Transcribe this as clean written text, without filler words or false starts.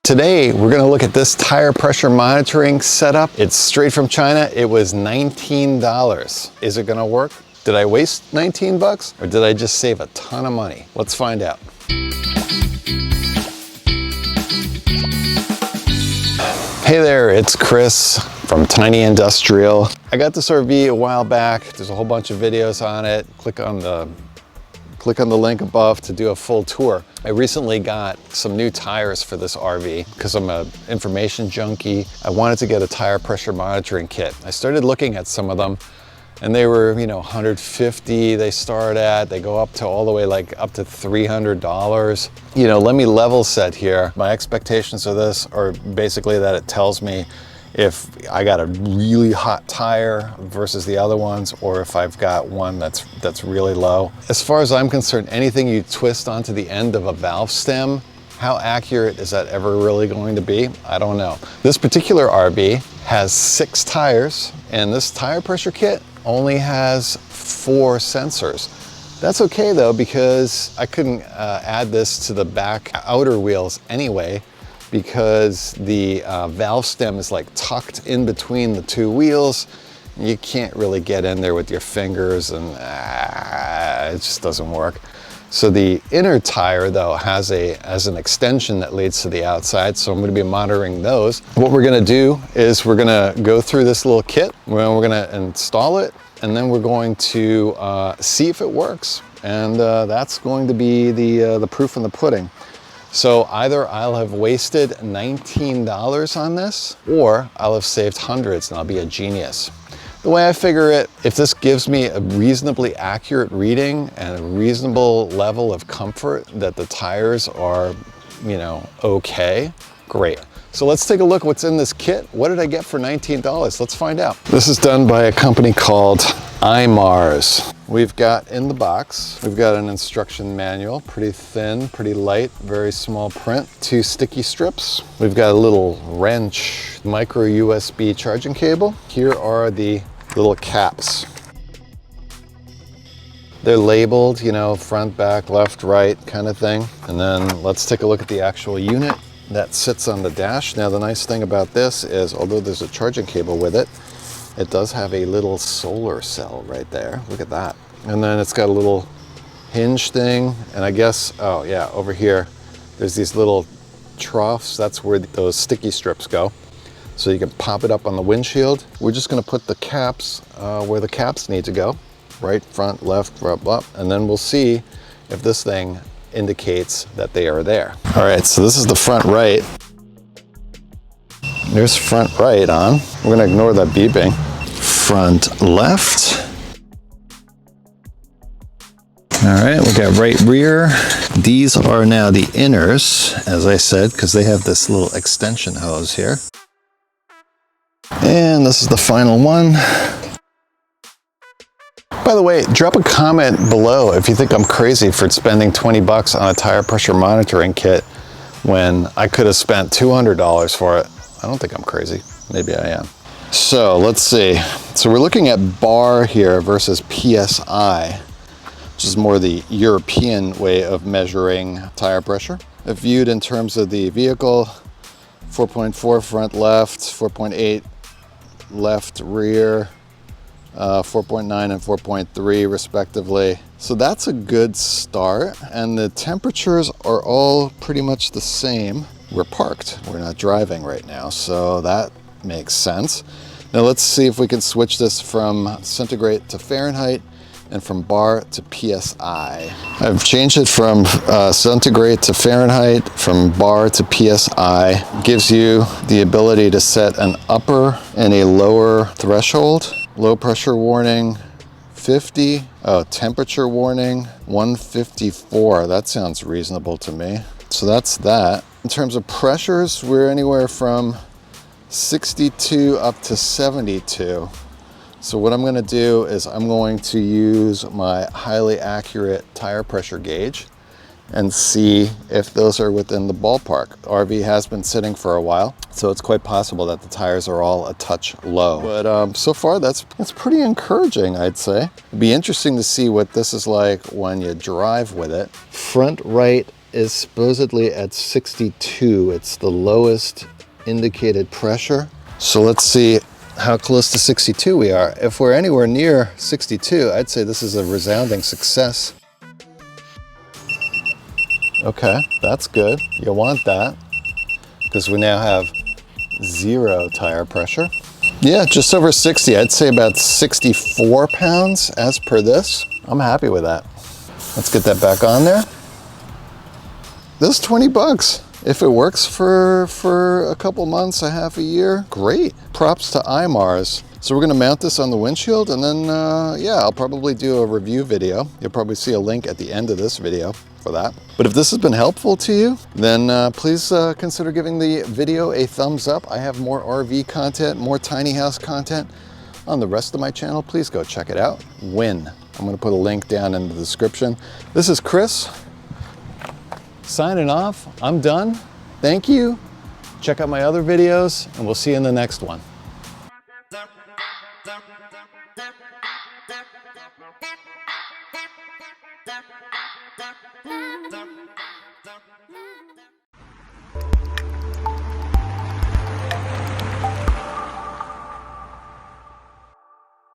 Today, we're gonna look at this tire pressure monitoring setup. It's straight from China. It was $19. Is it gonna work? Did I waste 19 bucks or did I just save a ton of money? Let's find out. Hey there, it's Chris from Tiny Industrial. I got this RV a while back. There's a whole bunch of videos on it. Click on the link above to do a full tour. I recently got some new tires for this RV because I'm an information junkie. I wanted to get a tire pressure monitoring kit. I started looking at some of them and they were, $150 they start at. They go up to all the way like up to $300. Let me level set here. My expectations of this are basically that it tells me if I got a really hot tire versus the other ones, or if I've got one that's really low. As far as I'm concerned, anything you twist onto the end of a valve stem, how accurate is that ever really going to be? I don't know. This particular RV has 6 tires, and this tire pressure kit only has 4 sensors. That's okay though, because I couldn't add this to the back outer wheels anyway, because the valve stem is like tucked in between the 2 wheels. You can't really get in there with your fingers and it just doesn't work. So the inner tire though has an extension that leads to the outside, so I'm going to be monitoring those. What we're going to do is we're going to go through this little kit, we're going to install it, and then we're going to see if it works. And that's going to be the proof in the pudding. So either I'll have wasted $19 on this, or I'll have saved hundreds and I'll be a genius. The way I figure it, if this gives me a reasonably accurate reading and a reasonable level of comfort that the tires are, okay, great. So let's take a look at what's in this kit. What did I get for $19? Let's find out. This is done by a company called RVs. We've got in the box, we've got an instruction manual, pretty thin, pretty light, very small print, 2 sticky strips. We've got a little wrench, micro USB charging cable. Here are the little caps. They're labeled, front, back, left, right kind of thing. And then let's take a look at the actual unit that sits on the dash. Now the nice thing about this is, although there's a charging cable with it, it does have a little solar cell right there. Look at that. And then it's got a little hinge thing. And I guess, oh yeah, over here, there's these little troughs. That's where those sticky strips go. So you can pop it up on the windshield. We're just gonna put the caps where the caps need to go. Right, front, left, up. And then we'll see if this thing indicates that they are there. All right, so this is the front right. There's front right on. We're gonna ignore that beeping. Front left. All right, we got right rear. These are now the inners, as I said, because they have this little extension hose here. And this is the final one. By the way, drop a comment below if you think I'm crazy for spending 20 bucks on a tire pressure monitoring kit when I could have spent $200 for it. I don't think I'm crazy. Maybe I am. So let's see. So we're looking at bar here versus PSI, which is more the European way of measuring tire pressure. If viewed in terms of the vehicle, 4.4 front left, 4.8 left rear, 4.9 and 4.3 respectively. So that's a good start, and the temperatures are all pretty much the same. We're parked, we're not driving right now, so that makes sense. Now let's see if we can switch this from centigrade to Fahrenheit and from bar to PSI. I've changed it from centigrade to Fahrenheit, from bar to PSI. Gives you the ability to set an upper and a lower threshold. Low pressure warning, 50. Oh, temperature warning, 154. That sounds reasonable to me. So that's that. In terms of pressures, we're anywhere from 62 up to 72. So what I'm going to do is I'm going to use my highly accurate tire pressure gauge and see if those are within the ballpark. The RV has been sitting for a while, so it's quite possible that the tires are all a touch low. But so far, that's pretty encouraging, I'd say. It'd be interesting to see what this is like when you drive with it. Front right is supposedly at 62. It's the lowest indicated pressure. So let's see how close to 62 we are. If we're anywhere near 62, I'd say this is a resounding success. Okay, that's good. You want that because we now have 0 tire pressure. Yeah, just over 60. I'd say about 64 pounds as per this. I'm happy with that. Let's get that back on there. This is 20 bucks. If it works for a couple months, a half a year, great. Props to iMars. So we're gonna mount this on the windshield and then, yeah, I'll probably do a review video. You'll probably see a link at the end of this video for that. But if this has been helpful to you, then please consider giving the video a thumbs up. I have more RV content, more tiny house content on the rest of my channel. Please go check it out. I'm gonna put a link down in the description. This is Chris, signing off. I'm done. Thank you. Check out my other videos and we'll see you in the next one.